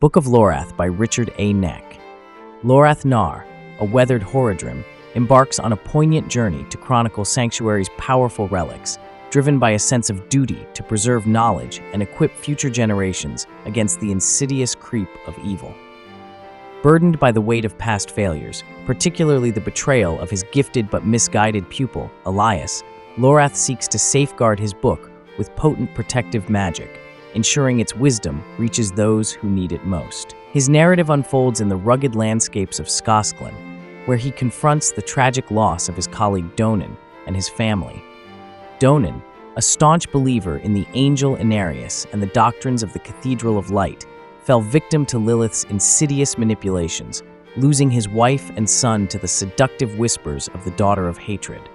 Book of Lorath by Richard A. Neck. Lorath Nahr, a weathered Horadrim, embarks on a poignant journey to chronicle Sanctuary's powerful relics, driven by a sense of duty to preserve knowledge and equip future generations against the insidious creep of evil. Burdened by the weight of past failures, particularly the betrayal of his gifted but misguided pupil, Elias, Lorath seeks to safeguard his book with potent protective magic, ensuring its wisdom reaches those who need it most. His narrative unfolds in the rugged landscapes of Scosglen, where he confronts the tragic loss of his colleague Donan and his family. Donan, a staunch believer in the angel Elias and the doctrines of the Cathedral of Light, fell victim to Lilith's insidious manipulations, losing his wife and son to the seductive whispers of the Daughter of Hatred.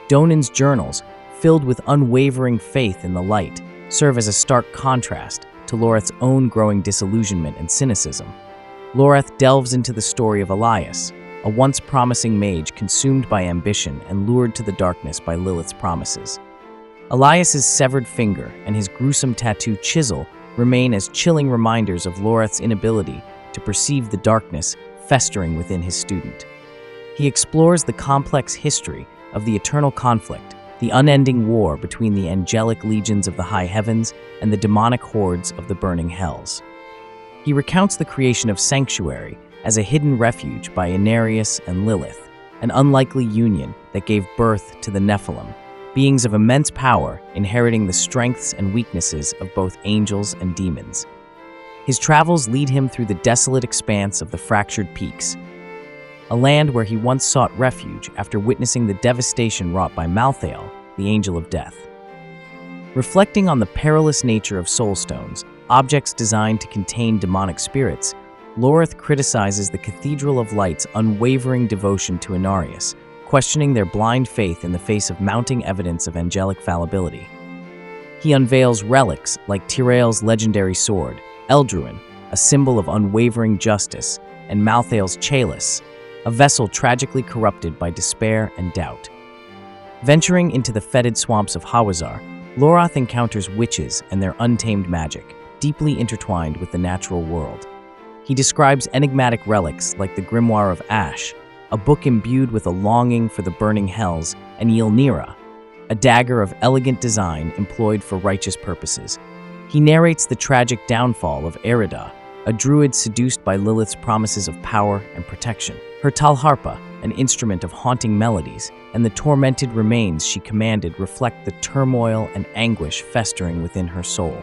Donan's journals, filled with unwavering faith in the light, serve as a stark contrast to Lorath's own growing disillusionment and cynicism. Lorath delves into the story of Elias, a once promising mage consumed by ambition and lured to the darkness by Lilith's promises. Elias's severed finger and his gruesome tattoo chisel remain as chilling reminders of Lorath's inability to perceive the darkness festering within his student. He explores the complex history of the eternal conflict, the unending war between the angelic legions of the high heavens and the demonic hordes of the burning hells. He recounts the creation of Sanctuary as a hidden refuge by Elias and Lilith, an unlikely union that gave birth to the Nephilim, beings of immense power inheriting the strengths and weaknesses of both angels and demons. His travels lead him through the desolate expanse of the Fractured Peaks, a land where he once sought refuge after witnessing the devastation wrought by Mathael, the Angel of Death. Reflecting on the perilous nature of soulstones, objects designed to contain demonic spirits, Lorath criticizes the Cathedral of Light's unwavering devotion to Elias, questioning their blind faith in the face of mounting evidence of angelic fallibility. He unveils relics like Tyrael's legendary sword, Eldruin, a symbol of unwavering justice, and Mathael's chalice, a vessel tragically corrupted by despair and doubt. Venturing into the fetid swamps of Hawazar, Lorath encounters witches and their untamed magic, deeply intertwined with the natural world. He describes enigmatic relics like the Grimoire of Ash, a book imbued with a longing for the burning hells, and Nahr, a dagger of elegant design employed for righteous purposes. He narrates the tragic downfall of Eridah, a druid seduced by Lilith's promises of power and protection. Her talharpa, an instrument of haunting melodies, and the tormented remains she commanded reflect the turmoil and anguish festering within her soul.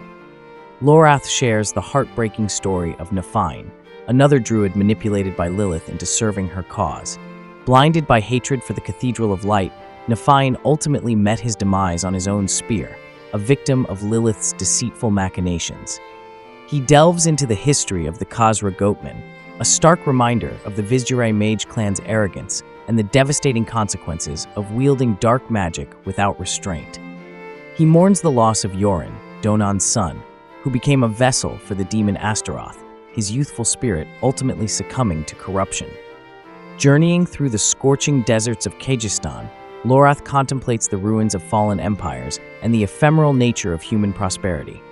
Lorath shares the heartbreaking story of Nefarious, another druid manipulated by Lilith into serving her cause. Blinded by hatred for the Cathedral of Light, Nefarious ultimately met his demise on his own spear, a victim of Lilith's deceitful machinations. He delves into the history of the Khazra Goatmen, a stark reminder of the Vizjurai mage clan's arrogance and the devastating consequences of wielding dark magic without restraint. He mourns the loss of Yorin, Donan's son, who became a vessel for the demon Astaroth, his youthful spirit ultimately succumbing to corruption. Journeying through the scorching deserts of Kyrgyzstan, Lorath contemplates the ruins of fallen empires and the ephemeral nature of human prosperity.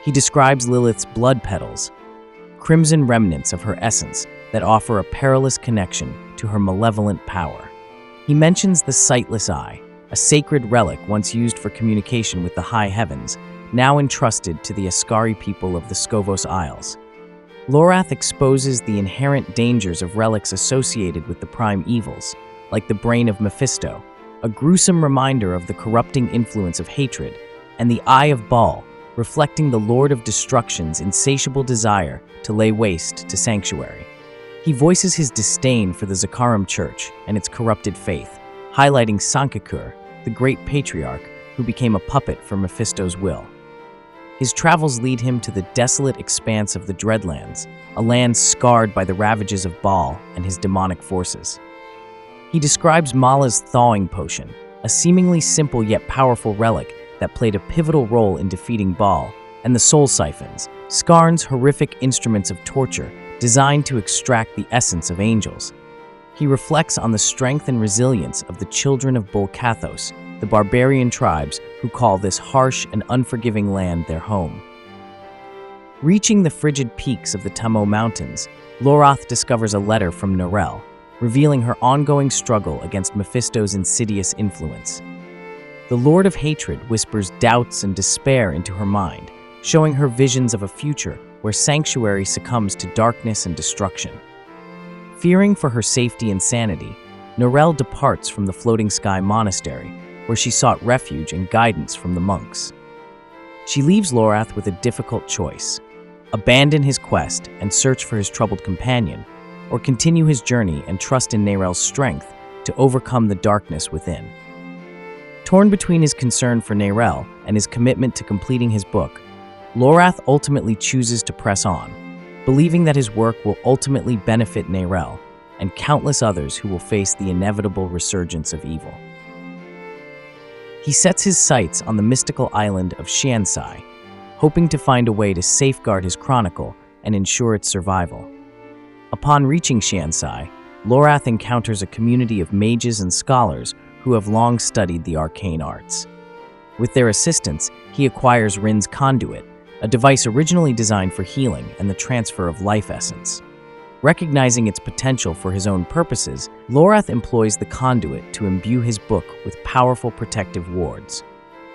He describes Lilith's blood petals, crimson remnants of her essence that offer a perilous connection to her malevolent power. He mentions the sightless eye, a sacred relic once used for communication with the high heavens, now entrusted to the Askari people of the Scovos Isles. Lorath exposes the inherent dangers of relics associated with the prime evils, like the brain of Mephisto, a gruesome reminder of the corrupting influence of hatred, and the Eye of Baal, reflecting the Lord of Destruction's insatiable desire to lay waste to Sanctuary. He voices his disdain for the Zakaram Church and its corrupted faith, highlighting Sankakur, the great patriarch who became a puppet for Mephisto's will. His travels lead him to the desolate expanse of the Dreadlands, a land scarred by the ravages of Baal and his demonic forces. He describes Mala's thawing potion, a seemingly simple yet powerful relic that played a pivotal role in defeating Baal, and the soul siphons, Skarn's horrific instruments of torture designed to extract the essence of angels. He reflects on the strength and resilience of the children of Bulkathos, the barbarian tribes who call this harsh and unforgiving land their home. Reaching the frigid peaks of the Tummo Mountains, Lorath discovers a letter from Narelle, revealing her ongoing struggle against Mephisto's insidious influence. The Lord of Hatred whispers doubts and despair into her mind, showing her visions of a future where Sanctuary succumbs to darkness and destruction. Fearing for her safety and sanity, Narelle departs from the Floating Sky Monastery, where she sought refuge and guidance from the monks. She leaves Lorath with a difficult choice: abandon his quest and search for his troubled companion, or continue his journey and trust in Narelle's strength to overcome the darkness within. Torn between his concern for Narelle and his commitment to completing his book, Lorath ultimately chooses to press on, believing that his work will ultimately benefit Narelle and countless others who will face the inevitable resurgence of evil. He sets his sights on the mystical island of Xiansai, hoping to find a way to safeguard his chronicle and ensure its survival. Upon reaching Xiansai, Lorath encounters a community of mages and scholars who have long studied the arcane arts. With their assistance, he acquires Rin's conduit, a device originally designed for healing and the transfer of life essence. Recognizing its potential for his own purposes, Lorath employs the conduit to imbue his book with powerful protective wards.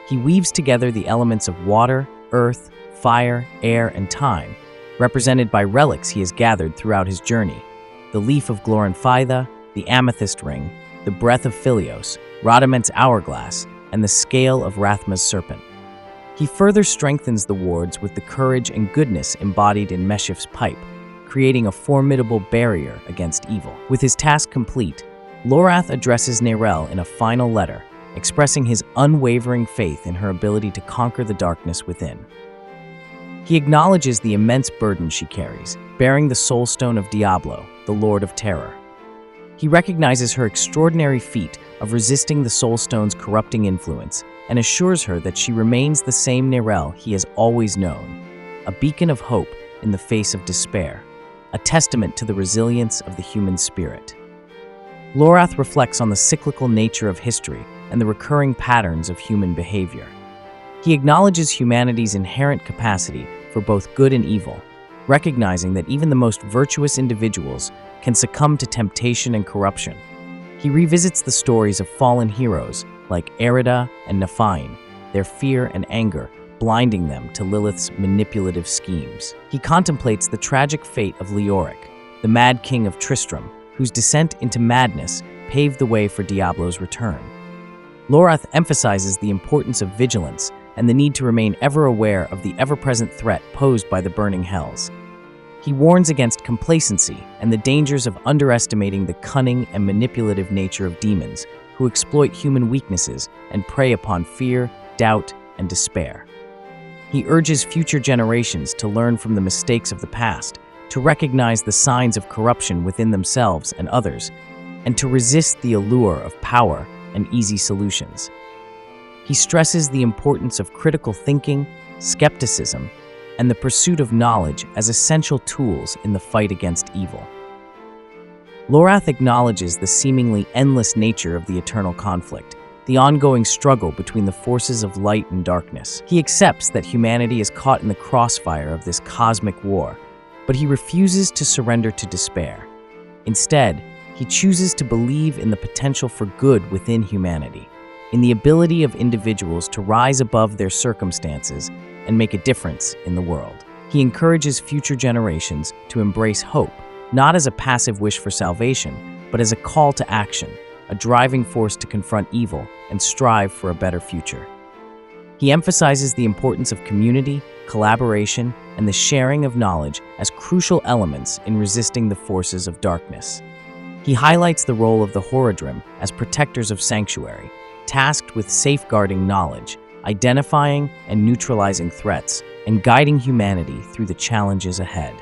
He weaves together the elements of water, earth, fire, air, and time, represented by relics he has gathered throughout his journey: the leaf of Glorinfytha, the amethyst ring, the breath of Philios, Radament's hourglass, and the scale of Rathma's serpent. He further strengthens the wards with the courage and goodness embodied in Meshif's pipe, creating a formidable barrier against evil. With his task complete, Lorath addresses Narelle in a final letter, expressing his unwavering faith in her ability to conquer the darkness within. He acknowledges the immense burden she carries, bearing the soul stone of Diablo, the Lord of Terror. He recognizes her extraordinary feat of resisting the soul stone's corrupting influence and assures her that she remains the same Narelle he has always known, a beacon of hope in the face of despair, a testament to the resilience of the human spirit. Lorath reflects on the cyclical nature of history and the recurring patterns of human behavior. He acknowledges humanity's inherent capacity for both good and evil, recognizing that even the most virtuous individuals can succumb to temptation and corruption. He revisits the stories of fallen heroes like Erida and Nephian, their fear and anger blinding them to Lilith's manipulative schemes. He contemplates the tragic fate of Leoric, the Mad King of Tristram, whose descent into madness paved the way for Diablo's return. Lorath emphasizes the importance of vigilance and the need to remain ever aware of the ever-present threat posed by the burning hells. He warns against complacency and the dangers of underestimating the cunning and manipulative nature of demons who exploit human weaknesses and prey upon fear, doubt, and despair. He urges future generations to learn from the mistakes of the past, to recognize the signs of corruption within themselves and others, and to resist the allure of power and easy solutions. He stresses the importance of critical thinking, skepticism, and the pursuit of knowledge as essential tools in the fight against evil. Lorath acknowledges the seemingly endless nature of the eternal conflict, the ongoing struggle between the forces of light and darkness. He accepts that humanity is caught in the crossfire of this cosmic war, but he refuses to surrender to despair. Instead, he chooses to believe in the potential for good within humanity, in the ability of individuals to rise above their circumstances and make a difference in the world. He encourages future generations to embrace hope, not as a passive wish for salvation, but as a call to action, a driving force to confront evil and strive for a better future. He emphasizes the importance of community, collaboration, and the sharing of knowledge as crucial elements in resisting the forces of darkness. He highlights the role of the Horadrim as protectors of Sanctuary, tasked with safeguarding knowledge, identifying and neutralizing threats, and guiding humanity through the challenges ahead.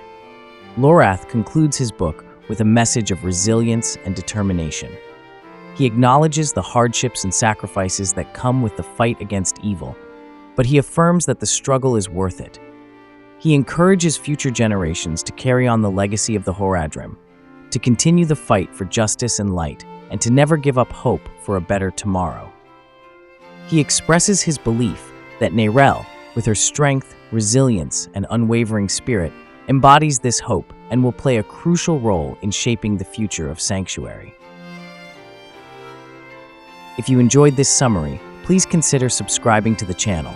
Lorath concludes his book with a message of resilience and determination. He acknowledges the hardships and sacrifices that come with the fight against evil, but he affirms that the struggle is worth it. He encourages future generations to carry on the legacy of the Horadrim, to continue the fight for justice and light, and to never give up hope for a better tomorrow. He expresses his belief that Narelle, with her strength, resilience, and unwavering spirit, embodies this hope and will play a crucial role in shaping the future of Sanctuary. If you enjoyed this summary, please consider subscribing to the channel